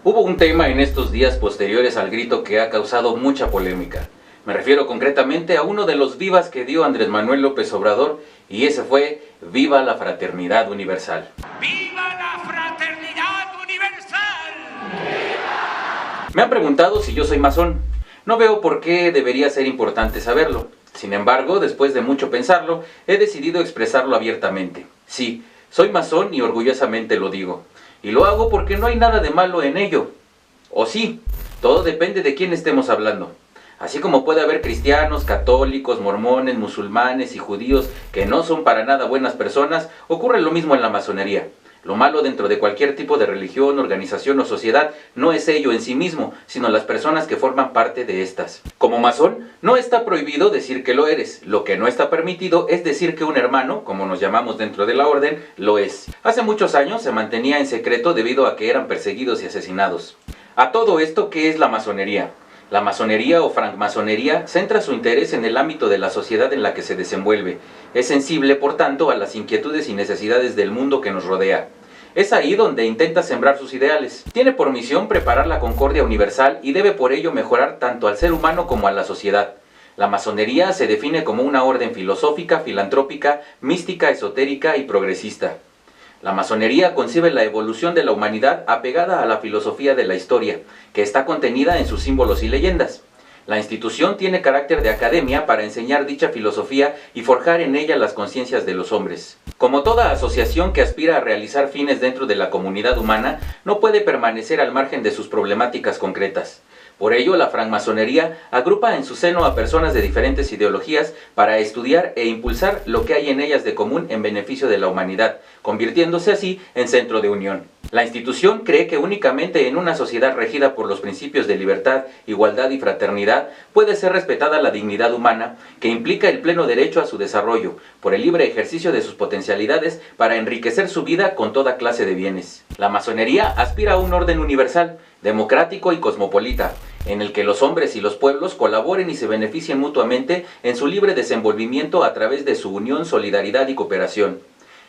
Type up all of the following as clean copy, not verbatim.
Hubo un tema en estos días posteriores al grito que ha causado mucha polémica. Me refiero concretamente a uno de los vivas que dio Andrés Manuel López Obrador, y ese fue "Viva la Fraternidad Universal". ¡Viva la Fraternidad Universal! Me han preguntado si yo soy masón. No veo por qué debería ser importante saberlo. Sin embargo, después de mucho pensarlo, he decidido expresarlo abiertamente. Sí, soy masón y orgullosamente lo digo. Y lo hago porque no hay nada de malo en ello. O sí, todo depende de quién estemos hablando. Así como puede haber cristianos, católicos, mormones, musulmanes y judíos que no son para nada buenas personas, ocurre lo mismo en la masonería. Lo malo dentro de cualquier tipo de religión, organización o sociedad no es ello en sí mismo, sino las personas que forman parte de estas. Como masón, no está prohibido decir que lo eres. Lo que no está permitido es decir que un hermano, como nos llamamos dentro de la orden, lo es. Hace muchos años se mantenía en secreto debido a que eran perseguidos y asesinados. A todo esto, ¿qué es la masonería? La masonería o francmasonería centra su interés en el ámbito de la sociedad en la que se desenvuelve. Es sensible, por tanto, a las inquietudes y necesidades del mundo que nos rodea. Es ahí donde intenta sembrar sus ideales. Tiene por misión preparar la concordia universal y debe por ello mejorar tanto al ser humano como a la sociedad. La masonería se define como una orden filosófica, filantrópica, mística, esotérica y progresista. La masonería concibe la evolución de la humanidad apegada a la filosofía de la historia, que está contenida en sus símbolos y leyendas. La institución tiene carácter de academia para enseñar dicha filosofía y forjar en ella las conciencias de los hombres. Como toda asociación que aspira a realizar fines dentro de la comunidad humana, no puede permanecer al margen de sus problemáticas concretas. Por ello, la francmasonería agrupa en su seno a personas de diferentes ideologías para estudiar e impulsar lo que hay en ellas de común en beneficio de la humanidad, convirtiéndose así en centro de unión. La institución cree que únicamente en una sociedad regida por los principios de libertad, igualdad y fraternidad puede ser respetada la dignidad humana, que implica el pleno derecho a su desarrollo, por el libre ejercicio de sus potencialidades para enriquecer su vida con toda clase de bienes. La masonería aspira a un orden universal, democrático y cosmopolita, en el que los hombres y los pueblos colaboren y se beneficien mutuamente en su libre desenvolvimiento a través de su unión, solidaridad y cooperación.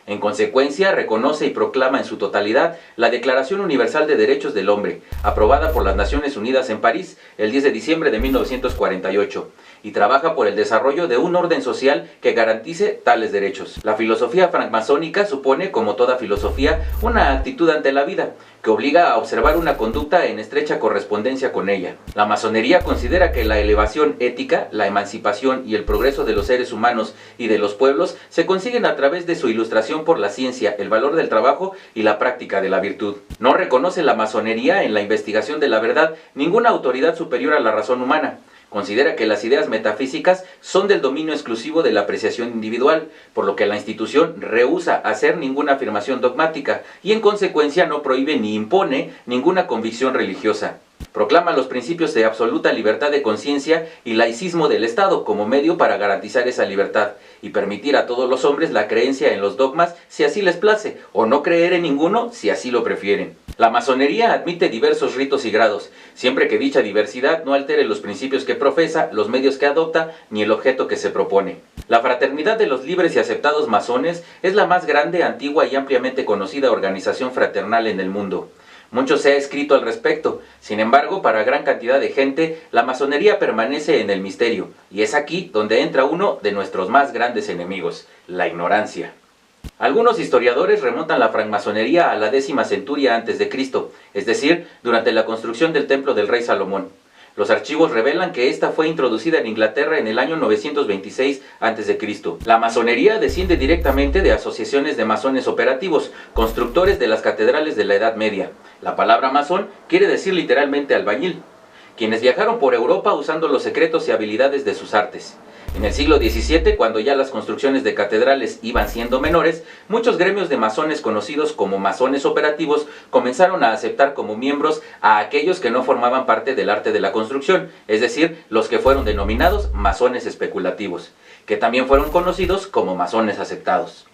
En consecuencia, reconoce y proclama en su totalidad la Declaración Universal de Derechos del Hombre, aprobada por las Naciones Unidas en París el 10 de diciembre de 1948, y trabaja por el desarrollo de un orden social que garantice tales derechos. La filosofía francmasónica supone, como toda filosofía, una actitud ante la vida, que obliga a observar una conducta en estrecha correspondencia con ella. La masonería considera que la elevación ética, la emancipación y el progreso de los seres humanos y de los pueblos se consiguen a través de su ilustración por la ciencia, el valor del trabajo y la práctica de la virtud. No reconoce la masonería en la investigación de la verdad ninguna autoridad superior a la razón humana. Considera que las ideas metafísicas son del dominio exclusivo de la apreciación individual, por lo que la institución rehúsa hacer ninguna afirmación dogmática y en consecuencia no prohíbe ni impone ninguna convicción religiosa. Proclama los principios de absoluta libertad de conciencia y laicismo del Estado como medio para garantizar esa libertad y permitir a todos los hombres la creencia en los dogmas si así les place, o no creer en ninguno si así lo prefieren. La masonería admite diversos ritos y grados, siempre que dicha diversidad no altere los principios que profesa, los medios que adopta, ni el objeto que se propone. La Fraternidad de los Libres y Aceptados Masones es la más grande, antigua y ampliamente conocida organización fraternal en el mundo. Mucho se ha escrito al respecto, sin embargo, para gran cantidad de gente, la masonería permanece en el misterio, y es aquí donde entra uno de nuestros más grandes enemigos, la ignorancia. Algunos historiadores remontan la francmasonería a la 10ª centuria antes de Cristo, es decir, durante la construcción del templo del rey Salomón. Los archivos revelan que esta fue introducida en Inglaterra en el año 926 a.C. La masonería desciende directamente de asociaciones de masones operativos, constructores de las catedrales de la Edad Media. La palabra masón quiere decir literalmente albañil, quienes viajaron por Europa usando los secretos y habilidades de sus artes. En el siglo XVII, cuando ya las construcciones de catedrales iban siendo menores, muchos gremios de masones conocidos como masones operativos comenzaron a aceptar como miembros a aquellos que no formaban parte del arte de la construcción, es decir, los que fueron denominados masones especulativos, que también fueron conocidos como masones aceptados.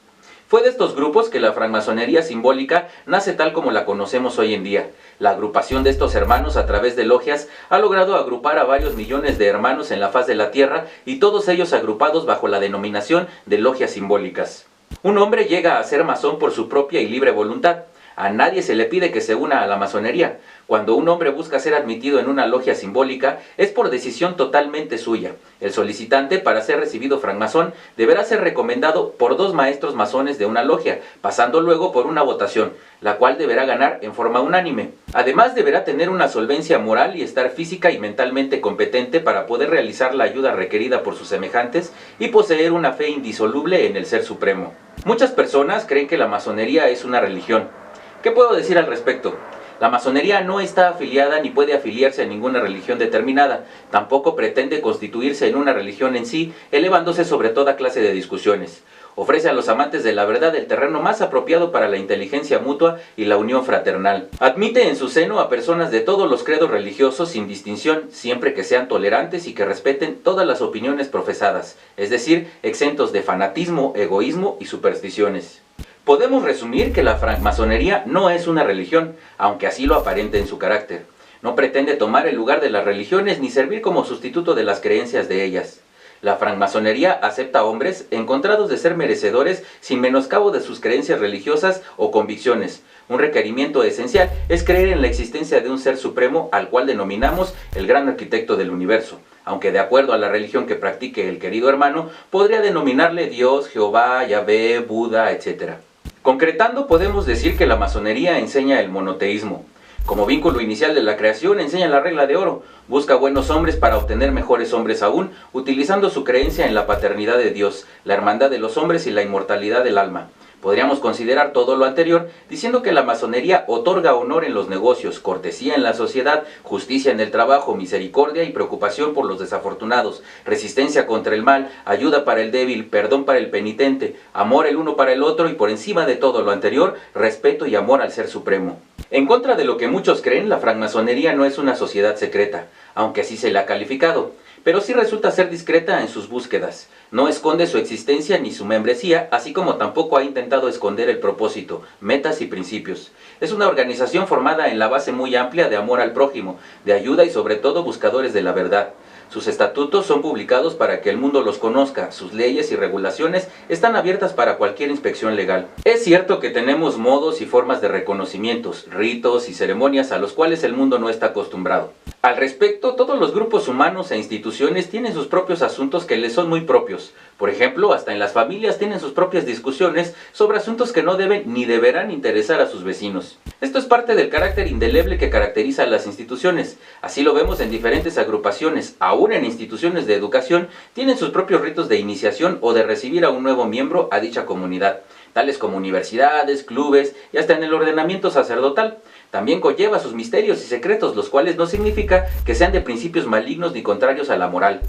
Fue de estos grupos que la francmasonería simbólica nace tal como la conocemos hoy en día. La agrupación de estos hermanos a través de logias ha logrado agrupar a varios millones de hermanos en la faz de la tierra y todos ellos agrupados bajo la denominación de logias simbólicas. Un hombre llega a ser masón por su propia y libre voluntad. A nadie se le pide que se una a la masonería. Cuando un hombre busca ser admitido en una logia simbólica, es por decisión totalmente suya. El solicitante, para ser recibido francmasón, deberá ser recomendado por 2 maestros masones de una logia, pasando luego por una votación, la cual deberá ganar en forma unánime. Además, deberá tener una solvencia moral y estar física y mentalmente competente para poder realizar la ayuda requerida por sus semejantes y poseer una fe indisoluble en el Ser Supremo. Muchas personas creen que la masonería es una religión. ¿Qué puedo decir al respecto? La masonería no está afiliada ni puede afiliarse a ninguna religión determinada, tampoco pretende constituirse en una religión en sí, elevándose sobre toda clase de discusiones. Ofrece a los amantes de la verdad el terreno más apropiado para la inteligencia mutua y la unión fraternal. Admite en su seno a personas de todos los credos religiosos sin distinción, siempre que sean tolerantes y que respeten todas las opiniones profesadas, es decir, exentos de fanatismo, egoísmo y supersticiones. Podemos resumir que la francmasonería no es una religión, aunque así lo aparente en su carácter. No pretende tomar el lugar de las religiones ni servir como sustituto de las creencias de ellas. La francmasonería acepta hombres encontrados de ser merecedores sin menoscabo de sus creencias religiosas o convicciones. Un requerimiento esencial es creer en la existencia de un ser supremo al cual denominamos el gran arquitecto del universo, aunque de acuerdo a la religión que practique el querido hermano, podría denominarle Dios, Jehová, Yahvé, Buda, etc. Concretando, podemos decir que la masonería enseña el monoteísmo. Como vínculo inicial de la creación, enseña la regla de oro, busca buenos hombres para obtener mejores hombres aún, utilizando su creencia en la paternidad de Dios, la hermandad de los hombres y la inmortalidad del alma. Podríamos considerar todo lo anterior diciendo que la masonería otorga honor en los negocios, cortesía en la sociedad, justicia en el trabajo, misericordia y preocupación por los desafortunados, resistencia contra el mal, ayuda para el débil, perdón para el penitente, amor el uno para el otro y por encima de todo lo anterior, respeto y amor al Ser Supremo. En contra de lo que muchos creen, la francmasonería no es una sociedad secreta, aunque así se le ha calificado, pero sí resulta ser discreta en sus búsquedas. No esconde su existencia ni su membresía, así como tampoco ha intentado esconder el propósito, metas y principios. Es una organización formada en la base muy amplia de amor al prójimo, de ayuda y sobre todo buscadores de la verdad. Sus estatutos son publicados para que el mundo los conozca, sus leyes y regulaciones están abiertas para cualquier inspección legal. Es cierto que tenemos modos y formas de reconocimientos, ritos y ceremonias a los cuales el mundo no está acostumbrado. Al respecto, todos los grupos humanos e instituciones tienen sus propios asuntos que les son muy propios. Por ejemplo, hasta en las familias tienen sus propias discusiones sobre asuntos que no deben ni deberán interesar a sus vecinos. Esto es parte del carácter indeleble que caracteriza a las instituciones. Así lo vemos en diferentes agrupaciones, aún en instituciones de educación, tienen sus propios ritos de iniciación o de recibir a un nuevo miembro a dicha comunidad, tales como universidades, clubes y hasta en el ordenamiento sacerdotal. También conlleva sus misterios y secretos, los cuales no significa que sean de principios malignos ni contrarios a la moral.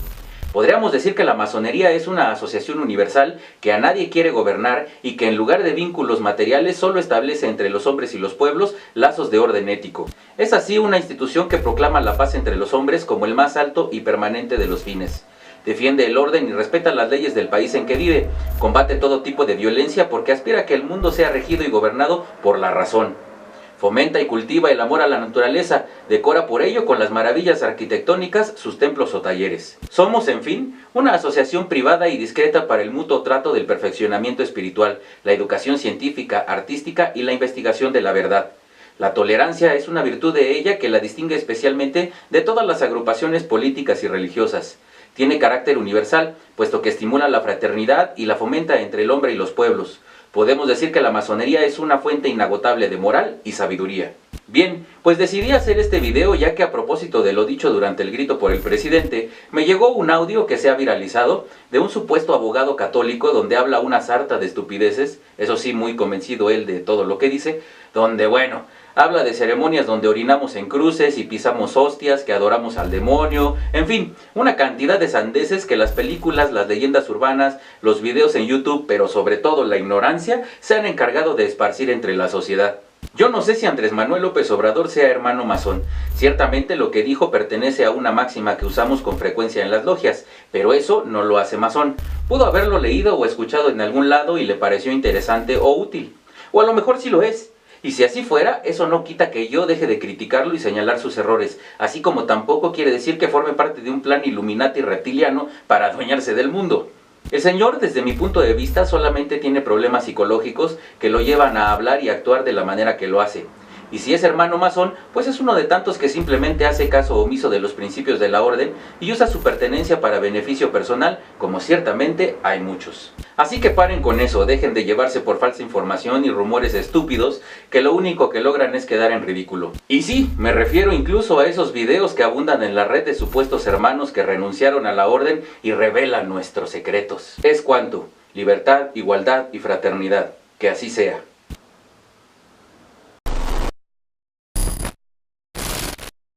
Podríamos decir que la masonería es una asociación universal que a nadie quiere gobernar y que en lugar de vínculos materiales solo establece entre los hombres y los pueblos lazos de orden ético. Es así una institución que proclama la paz entre los hombres como el más alto y permanente de los fines. Defiende el orden y respeta las leyes del país en que vive. Combate todo tipo de violencia porque aspira a que el mundo sea regido y gobernado por la razón. Fomenta y cultiva el amor a la naturaleza, decora por ello con las maravillas arquitectónicas sus templos o talleres. Somos, en fin, una asociación privada y discreta para el mutuo trato del perfeccionamiento espiritual, la educación científica, artística y la investigación de la verdad. La tolerancia es una virtud de ella que la distingue especialmente de todas las agrupaciones políticas y religiosas. Tiene carácter universal, puesto que estimula la fraternidad y la fomenta entre el hombre y los pueblos. Podemos decir que la masonería es una fuente inagotable de moral y sabiduría. Bien, pues decidí hacer este video ya que a propósito de lo dicho durante el grito por el presidente, me llegó un audio que se ha viralizado de un supuesto abogado católico donde habla una sarta de estupideces, eso sí muy convencido él de todo lo que dice, donde bueno, habla de ceremonias donde orinamos en cruces y pisamos hostias, que adoramos al demonio, en fin, una cantidad de sandeces que las películas, las leyendas urbanas, los videos en YouTube, pero sobre todo la ignorancia, se han encargado de esparcir entre la sociedad. Yo no sé si Andrés Manuel López Obrador sea hermano masón. Ciertamente lo que dijo pertenece a una máxima que usamos con frecuencia en las logias, pero eso no lo hace masón. Pudo haberlo leído o escuchado en algún lado y le pareció interesante o útil. O a lo mejor sí lo es. Y si así fuera, eso no quita que yo deje de criticarlo y señalar sus errores, así como tampoco quiere decir que forme parte de un plan Illuminati reptiliano para adueñarse del mundo. El señor, desde mi punto de vista, solamente tiene problemas psicológicos que lo llevan a hablar y actuar de la manera que lo hace. Y si es hermano masón, pues es uno de tantos que simplemente hace caso omiso de los principios de la orden y usa su pertenencia para beneficio personal, como ciertamente hay muchos. Así que paren con eso, dejen de llevarse por falsa información y rumores estúpidos que lo único que logran es quedar en ridículo. Y sí, me refiero incluso a esos videos que abundan en la red de supuestos hermanos que renunciaron a la orden y revelan nuestros secretos. Es cuanto: libertad, igualdad y fraternidad. Que así sea.